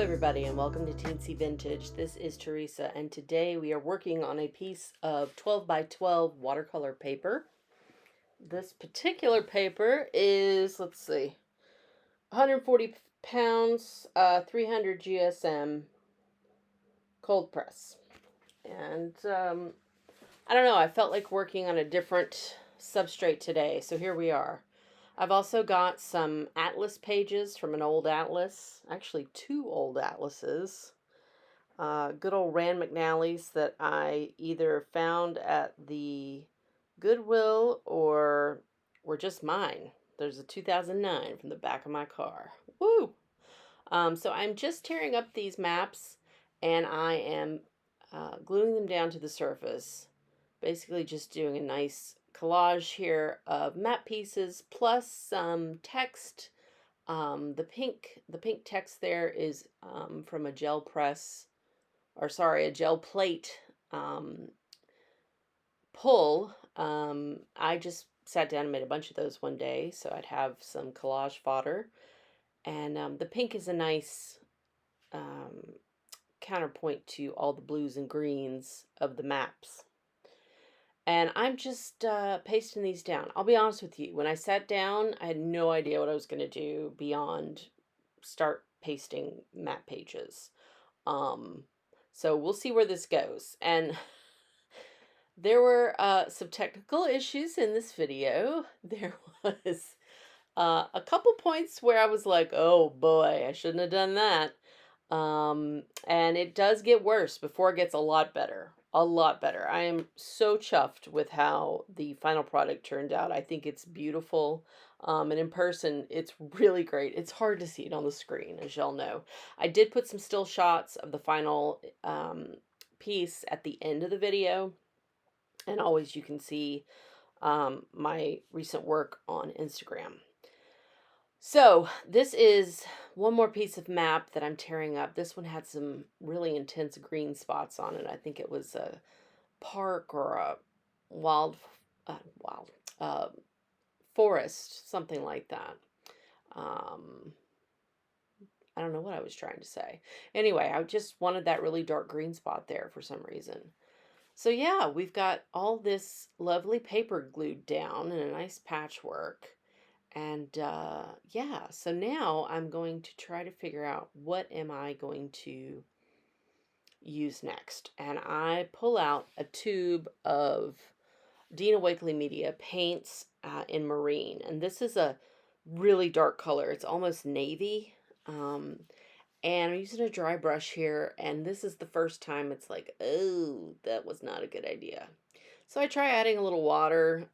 everybody, and welcome to Teensy Vintage. This is Teresa, and today we are working on a piece of 12 by 12 watercolor paper. This particular paper is, let's see, 140 pounds, 300 GSM, cold press. And I don't know, I felt like working on a different substrate today, so here we are. I've also got some atlas pages from an old atlas, actually two old atlases. Good old Rand McNally's that I either found at the Goodwill or were just mine. There's a 2009 from the back of my car. Woo! So I'm just tearing up these maps and I am gluing them down to the surface. Basically just doing a nice collage here of map pieces plus some text. The pink text there is from a gel press, or sorry, a gel plate pull. I just sat down and made a bunch of those one day, so I'd have some collage fodder. And the pink is a nice counterpoint to all the blues and greens of the maps. And I'm just pasting these down. I'll be honest with you. When I sat down, I had no idea what I was going to do beyond start pasting map pages. So we'll see where this goes. And there were some technical issues in this video. There was a couple points where I was like, oh boy, I shouldn't have done that. And it does get worse before it gets a lot better. A lot better. I am so chuffed with how the final product turned out. I think it's beautiful. And in person, it's really great. It's hard to see it on the screen, as y'all know. I did put some still shots of the final piece at the end of the video. And always you can see my recent work on Instagram. So this is one more piece of map that I'm tearing up. This one had some really intense green spots on it. I think it was a park or a forest, something like that. I don't know what I was trying to say. Anyway, I just wanted that really dark green spot there for some reason. So yeah, we've got all this lovely paper glued down in a nice patchwork. And yeah, so now I'm going to try to figure out what am I going to use next. And I pull out a tube of Dina Wakley Media paints in marine. And this is a really dark color. It's almost navy. And I'm using a dry brush here. And this is the first time it's like, oh, that was not a good idea. So I try adding a little water.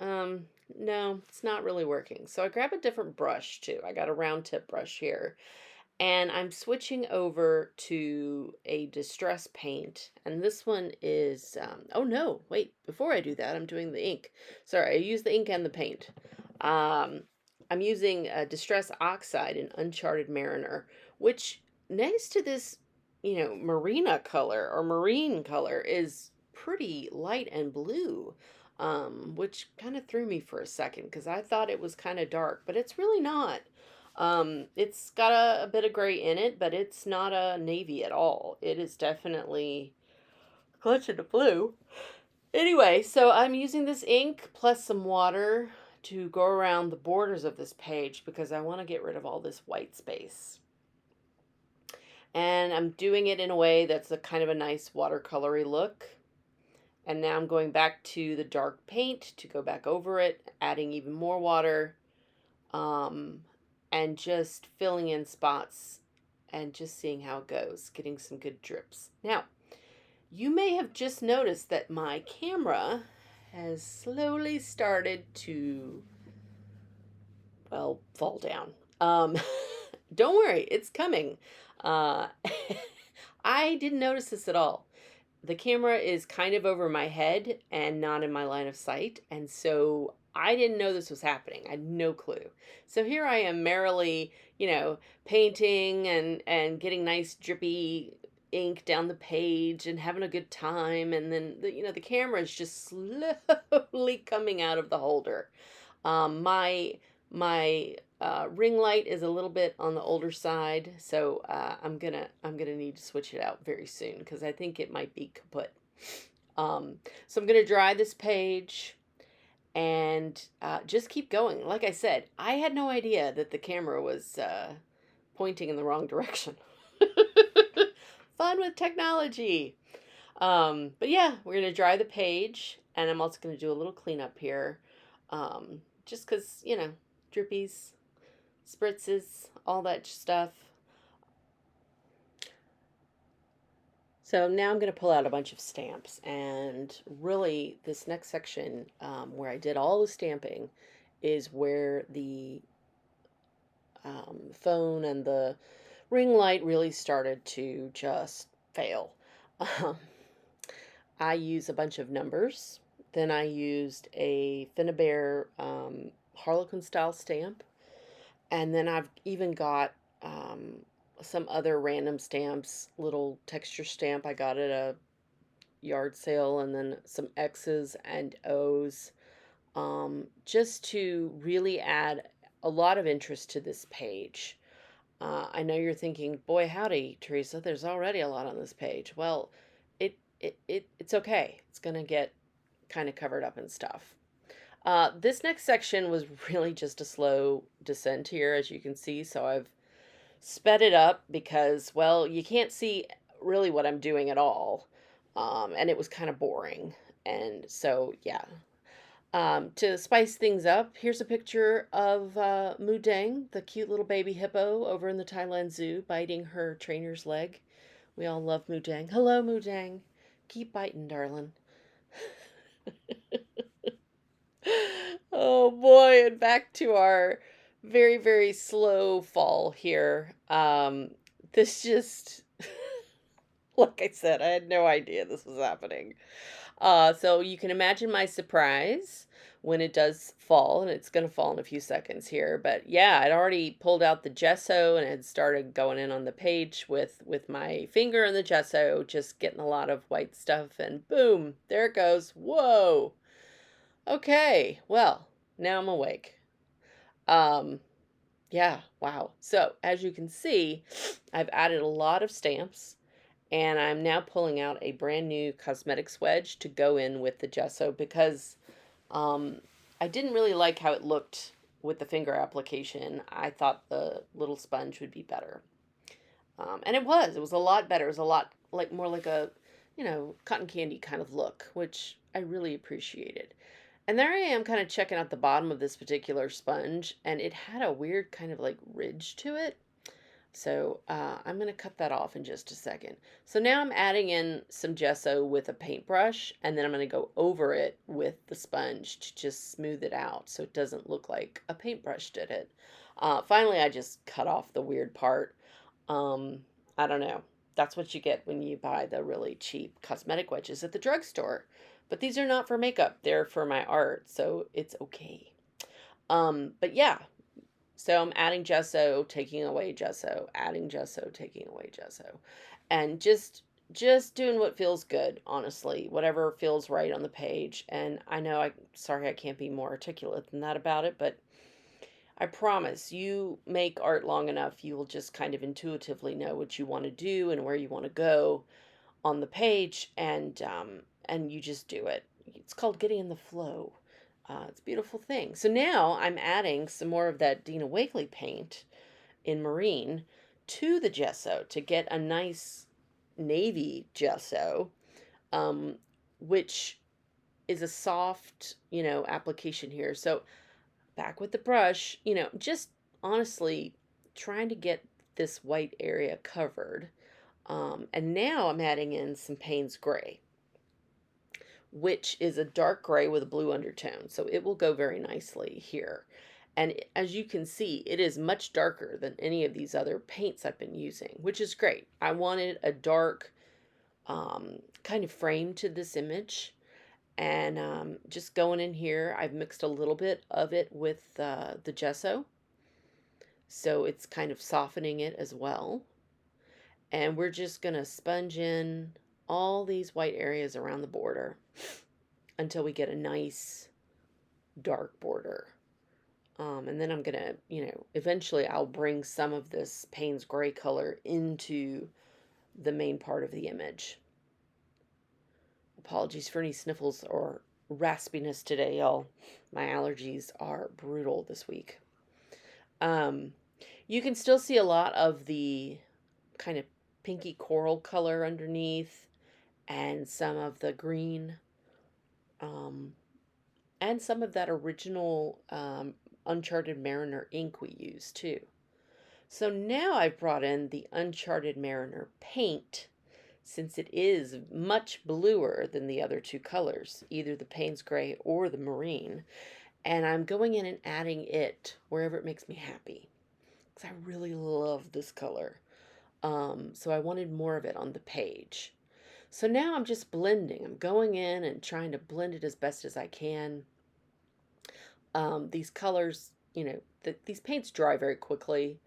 No, it's not really working. So I grab a different brush too. I got a round tip brush here. And I'm switching over to a distress paint. And this one is, oh no, wait, before I do that, I'm doing the ink. Sorry, I use the ink and the paint. I'm using a Distress Oxide in Uncharted Mariner, which next to this, marina color or marine color is pretty light and blue, which kind of threw me for a second because I thought it was kind of dark, but it's really not. It's got a bit of gray in it, but it's not a navy at all. It is definitely clutching the blue. Anyway, so I'm using this ink plus some water to go around the borders of this page because I want to get rid of all this white space. And I'm doing it in a way that's a kind of a nice watercolory look. And now I'm going back to the dark paint to go back over it, adding even more water, and just filling in spots and just seeing how it goes, getting some good drips. Now, you may have just noticed that my camera has slowly started to, well, fall down. Don't worry, it's coming. I didn't notice this at all. The camera is kind of over my head and not in my line of sight. And so I didn't know this was happening. I had no clue. So here I am merrily, painting and getting nice drippy ink down the page and having a good time. And then, the camera is just slowly coming out of the holder. My ring light is a little bit on the older side, so I'm gonna need to switch it out very soon because I think it might be kaput. So I'm gonna dry this page and just keep going. Like I said, I had no idea that the camera was pointing in the wrong direction. Fun with technology. But yeah, we're gonna dry the page, and I'm also gonna do a little cleanup here, just because drippies, spritzes, all that stuff. So now I'm going to pull out a bunch of stamps, and really this next section where I did all the stamping is where the phone and the ring light really started to just fail. Um, I use a bunch of numbers. Then I used a Finnabair Harlequin style stamp. And then I've even got some other random stamps, little texture stamp I got at a yard sale, and then some X's and O's, just to really add a lot of interest to this page. I know you're thinking, boy, howdy, Teresa, there's already a lot on this page. Well, it's okay. It's going to get kind of covered up and stuff. This next section was really just a slow descent here, as you can see. So I've sped it up because, well, you can't see really what I'm doing at all. And it was kind of boring. And so, yeah. To spice things up, here's a picture of Mudang, the cute little baby hippo over in the Thailand Zoo, biting her trainer's leg. We all love Mudang. Hello, Mudang. Keep biting, darling. Oh boy, and back to our very, very slow fall here. This just, like I said, I had no idea this was happening. So you can imagine my surprise when it does fall, and it's going to fall in a few seconds here. But yeah, I'd already pulled out the gesso and had started going in on the page with my finger in the gesso, just getting a lot of white stuff, and boom, there it goes. Whoa. Okay, well, now I'm awake. Um, yeah, wow. So, as you can see, I've added a lot of stamps, and I'm now pulling out a brand new cosmetics wedge to go in with the gesso because um, I didn't really like how it looked with the finger application. I thought the little sponge would be better. And it was a lot better. It was a lot like more like a, cotton candy kind of look, which I really appreciated. And there I am kind of checking out the bottom of this particular sponge, and it had a weird kind of like ridge to it. So I'm going to cut that off in just a second. So now I'm adding in some gesso with a paintbrush, and then I'm going to go over it with the sponge to just smooth it out so it doesn't look like a paintbrush did it. Finally, I just cut off the weird part. Um, I don't know. That's what you get when you buy the really cheap cosmetic wedges at the drugstore. But these are not for makeup. They're for my art, so it's okay. But yeah, so I'm adding gesso, taking away gesso, adding gesso, taking away gesso. And just doing what feels good, honestly. Whatever feels right on the page. And I know sorry I can't be more articulate than that about it, but I promise you make art long enough, you will just kind of intuitively know what you want to do and where you want to go on the page, and you just do it. It's called getting in the flow. It's a beautiful thing. So now I'm adding some more of that Dina Wakley paint in marine to the gesso to get a nice navy gesso, um, which is a soft, application here. So back with the brush, just honestly trying to get this white area covered. And now I'm adding in some Paynes gray, which is a dark gray with a blue undertone. So it will go very nicely here. And as you can see, it is much darker than any of these other paints I've been using, which is great. I wanted a dark kind of frame to this image. And just going in here, I've mixed a little bit of it with the gesso. So it's kind of softening it as well. And we're just going to sponge in all these white areas around the border until we get a nice dark border. And then I'm gonna, eventually I'll bring some of this Payne's gray color into the main part of the image. Apologies for any sniffles or raspiness today, y'all. My allergies are brutal this week. Um, you can still see a lot of the kind of pinky coral color underneath and some of the green, um, and some of that original Uncharted Mariner ink we used too. So now I've brought in the Uncharted Mariner paint, since it is much bluer than the other two colors, either the Payne's Gray or the Marine, and I'm going in and adding it wherever it makes me happy, because I really love this color. So I wanted more of it on the page. So now I'm just blending. I'm going in and trying to blend it as best as I can. These colors, these paints dry very quickly,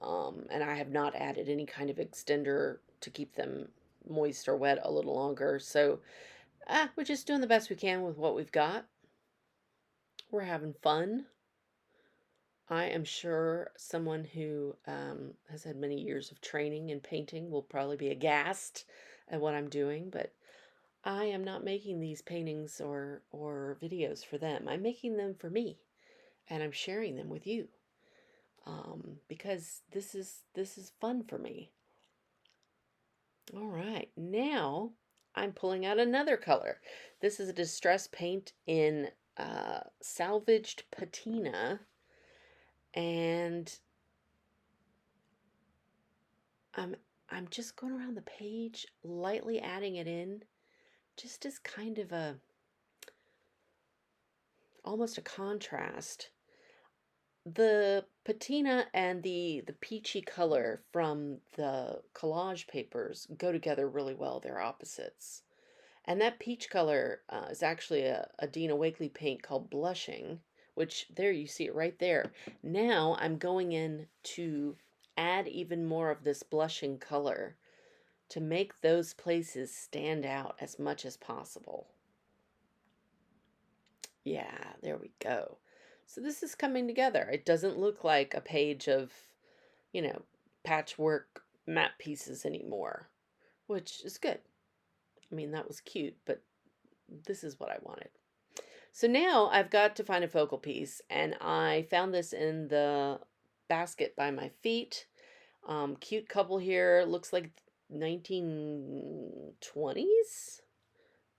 and I have not added any kind of extender to keep them moist or wet a little longer. So we're just doing the best we can with what we've got. We're having fun. I am sure someone who has had many years of training in painting will probably be aghast at what I'm doing, but I am not making these paintings or videos for them. I'm making them for me, and I'm sharing them with you, because this is fun for me. All right, now I'm pulling out another color. This is a distress paint in salvaged patina, and I'm I'm just going around the page, lightly adding it in, just as kind of a almost a contrast. The patina and the peachy color from the collage papers go together really well. They're opposites. And that peach color is actually a Dina Wakley paint called Blushing, which there you see it right there. Now I'm going in to add even more of this blushing color to make those places stand out as much as possible. Yeah, there we go. So this is coming together. It doesn't look like a page of, you know, patchwork map pieces anymore, which is good. I mean, that was cute, but this is what I wanted. So now I've got to find a focal piece, and I found this in the basket by my feet. Cute couple here. Looks like 1920s,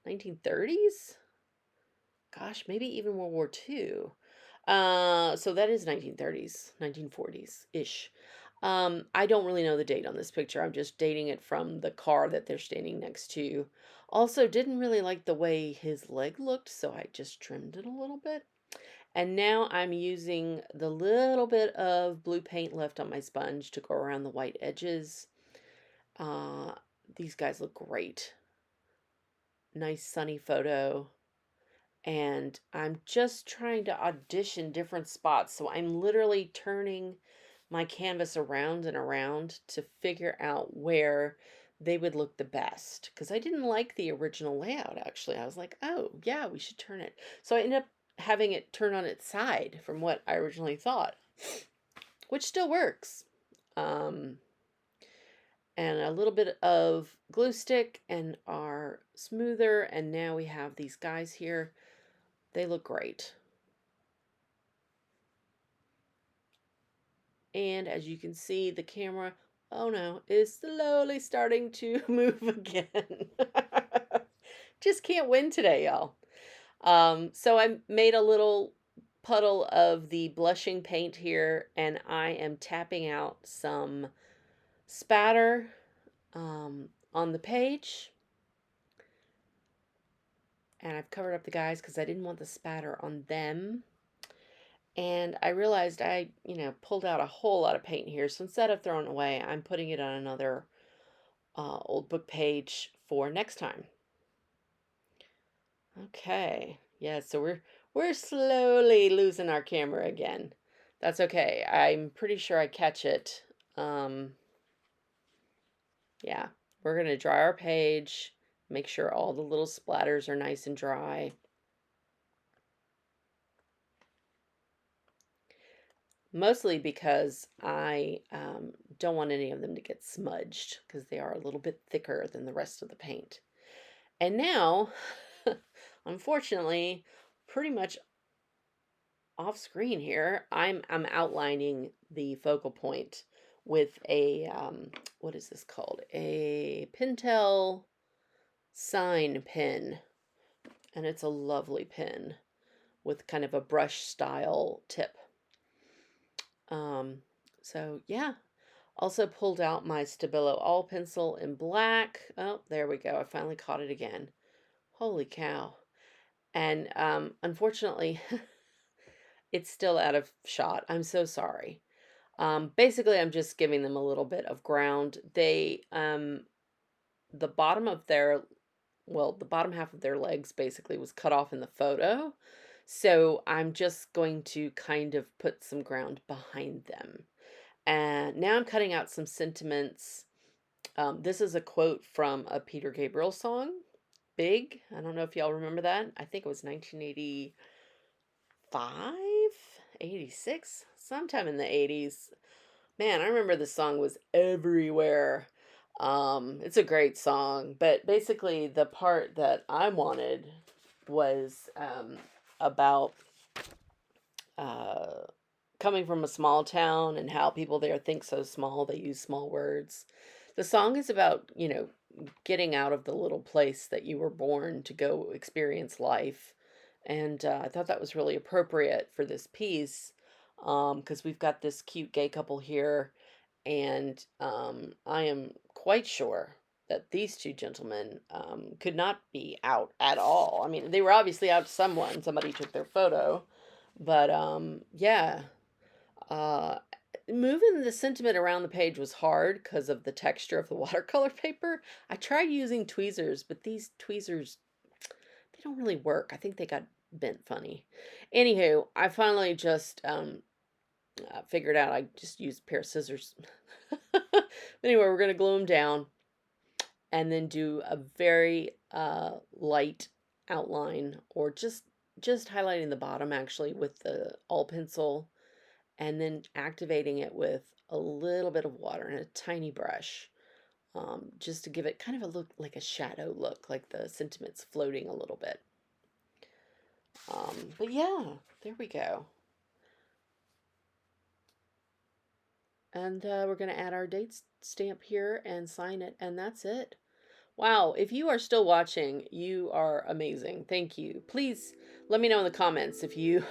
1930s. Gosh, maybe even World War II. So that is 1930s, 1940s-ish. I don't really know the date on this picture. I'm just dating it from the car that they're standing next to. Also, didn't really like the way his leg looked, so I just trimmed it a little bit. And now I'm using the little bit of blue paint left on my sponge to go around the white edges. Uh, these guys look great. Nice sunny photo. And I'm just trying to audition different spots. So I'm literally turning my canvas around and around to figure out where they would look the best. Because I didn't like the original layout, actually. I was like, oh, yeah, we should turn it. So I ended up having it turn on its side from what I originally thought, which still works. And a little bit of glue stick and our smoother. And now we have these guys here. They look great. And as you can see, the camera, oh no, is slowly starting to move again. Just can't win today, y'all. So I made a little puddle of the blushing paint here, and I am tapping out some spatter on the page. And I've covered up the guys because I didn't want the spatter on them. And I realized I, pulled out a whole lot of paint here. So instead of throwing it away, I'm putting it on another old book page for next time. Okay. Yeah, so we're slowly losing our camera again. That's okay. I'm pretty sure I catch it. Yeah, we're going to dry our page, make sure all the little splatters are nice and dry. Mostly because I don't want any of them to get smudged because they are a little bit thicker than the rest of the paint. And now, unfortunately, pretty much off screen here, I'm outlining the focal point with a what is this called? A Pentel sign pen, and it's a lovely pen with kind of a brush style tip. So yeah, also pulled out my Stabilo all pencil in black. Oh, there we go. I finally caught it again. Holy cow. And unfortunately, it's still out of shot. I'm so sorry. Basically, I'm just giving them a little bit of ground. They, the bottom of their, well, the bottom half of their legs basically was cut off in the photo. So I'm just going to kind of put some ground behind them. And now I'm cutting out some sentiments. This is a quote from a Peter Gabriel song, Big. I don't know if y'all remember that. I think it was 1985, 86, sometime in the 80s. Man, I remember the song was everywhere. It's a great song, but basically the part that I wanted was about coming from a small town and how people there think so small, they use small words. The song is about, getting out of the little place that you were born to go experience life. And I thought that was really appropriate for this piece because we've got this cute gay couple here. And I am quite sure that these two gentlemen could not be out at all. I mean, they were obviously out to someone. Somebody took their photo. But yeah, moving the sentiment around the page was hard because of the texture of the watercolor paper. I tried using tweezers, but these tweezers, they don't really work. I think they got bent funny. Anywho, I finally just figured out I just used a pair of scissors. Anyway, we're going to glue them down and then do a very light outline, or just highlighting the bottom actually with the all pencil, and then activating it with a little bit of water and a tiny brush, just to give it kind of a look, like a shadow look, like the sentiment's floating a little bit. But yeah, there we go. And we're going to add our date stamp here and sign it, and that's it. Wow, if you are still watching, you are amazing. Thank you. Please let me know in the comments if you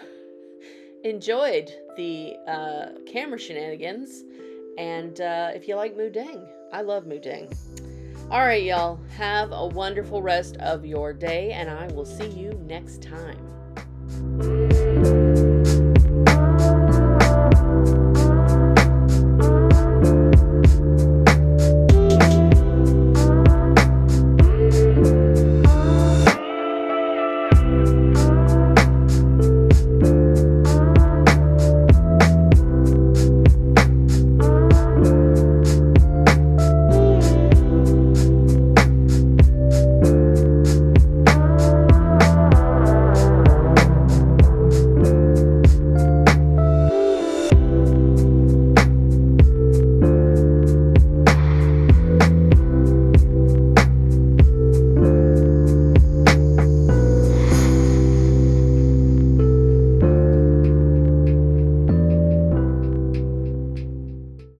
enjoyed the camera shenanigans, and if you like Moodang. I love Moodang. All right, y'all. Have a wonderful rest of your day, and I will see you next time.